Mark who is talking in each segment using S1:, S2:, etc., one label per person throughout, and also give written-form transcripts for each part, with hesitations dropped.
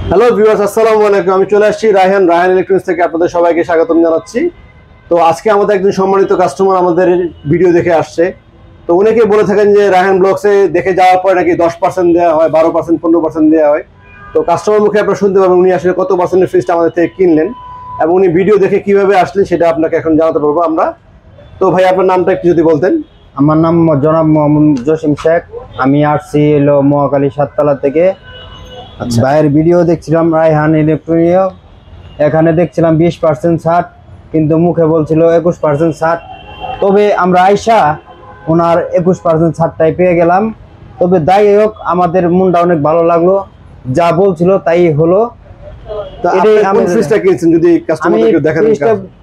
S1: Hello viewers, আসসালামু আলাইকুম। আমি চলে আসছি রায়হান ইলেকট্রনিক্স থেকে। আপনাদের সবাইকে স্বাগতম জানাচ্ছি। তো আজকে আমাদের একজন সম্মানিত কাস্টমার আমাদের ভিডিও দেখে আসছে। তো অনেকে বলে থাকেন যে রায়হান ব্লগসে দেখে যাওয়ার পরে নাকি 10% দেওয়া হয়, 12%, 15% দেওয়া হয়। তো কাস্টমার মুখে আপনারা শুনতে পাবেন উনি আসলে কত পার্সেন্টের ফ্রিজটা আমাদের থেকে কিনলেন এবং উনি ভিডিও দেখে কিভাবে আসলেন সেটা আপনাকে এখন জানাতে পারবো আমরা। তো ভাই, আপনার নামটা একটু যদি বলতেন।
S2: আমার নাম জনাব মোহাম্মদ জসিম শেখ। আমি আসছি এলো মহাকালী সাততলা থেকে। ভাইয়ের ভিডিও দেখছিলাম রায়হান ইলেকট্রনিক, এখানে দেখছিলাম 20% ছাড়, কিন্তু মুখে বলছিল 21% ছাড়। তবে আমরা আইসা ওনার 21% ছাড়টাই পেয়ে গেলাম। তবে যাই হোক, আমাদের মনটা অনেক ভালো লাগলো, যা বলছিল তাই হলো।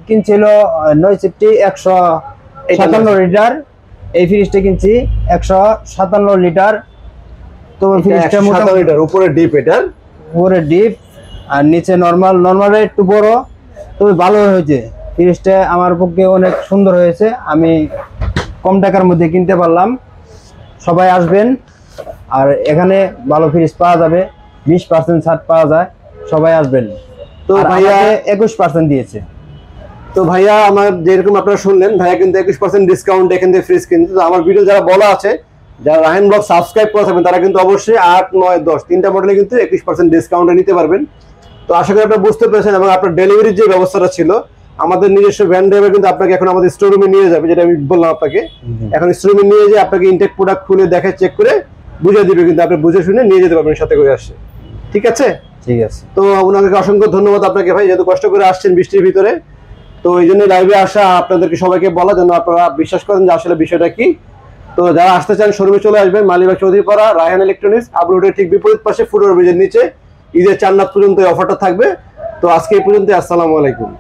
S2: কিনছিল 157 লিটার। এই ফ্রিজটা কিনছি 157 লিটার। তো ফ্রিজটা
S1: লিটার উপরে ডিপ, এটার
S2: উপরে ডিপ আর নিচে নরমাল একটু বড়, তবে ভালো হয়েছে। ফ্রিজটা আমার পক্ষে অনেক সুন্দর হয়েছে। আমি কম টাকার মধ্যে কিনতে পারলাম। সবাই আসবেন, আর এখানে ভালো ফ্রিজ পাওয়া যাবে, 20% ছাড় পাওয়া যায়। সবাই আসবেন। তো ভাইয়া 21% দিয়েছে।
S1: তো ভাইয়া, আমার যেরকম আপনারা শুনলেন, ভাইয়া কিন্তু 21% ডিসকাউন্ট এখান থেকে ফ্রিজ কিনতে। তো আমার ভিডিও যারা বলা আছে, যারা রায়হান ব্লগ সাবস্ক্রাইব করে থাকবেন, তারা কিন্তু অবশ্যই 8, 9, 10 তিনটা মডেলে কিন্তু 21% ডিসকাউন্টে নিতে পারবেন। তো আশা করি আপনারা বুঝতে পেরেছেন। এবং আপনার ডেলিভারির যে ব্যবস্থাটা ছিল, আমাদের নিজস্ব ভ্যান ড্রাইভার কিন্তু আপনাকে এখন আমাদের স্টোরুমে নিয়ে যাবে, যেটা আমি বললাম আপনাকে। এখন স্টোরুমে নিয়ে যেয়ে আপনাকে ইনটেক প্রোডাক্ট খুলে দেখে চেক করে বুঝে দিবে, কিন্তু আপনি বুঝে শুনে নিয়ে যেতে পারবেন সাথে করে আসছে। ঠিক আছে?
S2: ঠিক আছে।
S1: তো আপনাকে অসংখ্য ধন্যবাদ আপনাকে ভাই, যেহেতু কষ্ট করে আসছেন বৃষ্টির ভিতরে। তো এই জন্য লাইভে আসা, আপনাদেরকে সবাইকে বলা যেন আপনারা বিশ্বাস করেন যে আসলে বিষয়টা কি। তো যারা আসতে চান শোরুমে চলে আসবেন, মালিবাগ চৌধুরীপাড়া রায়হান ইলেকট্রনিক্স, আবরোডের ঠিক বিপরীত পাশে ফুটওভার ব্রিজের নিচে। ঈদের চান্নাত পর্যন্ত এই অফারটা থাকবে। তো আজকে এই পর্যন্ত, আসসালামু আলাইকুম।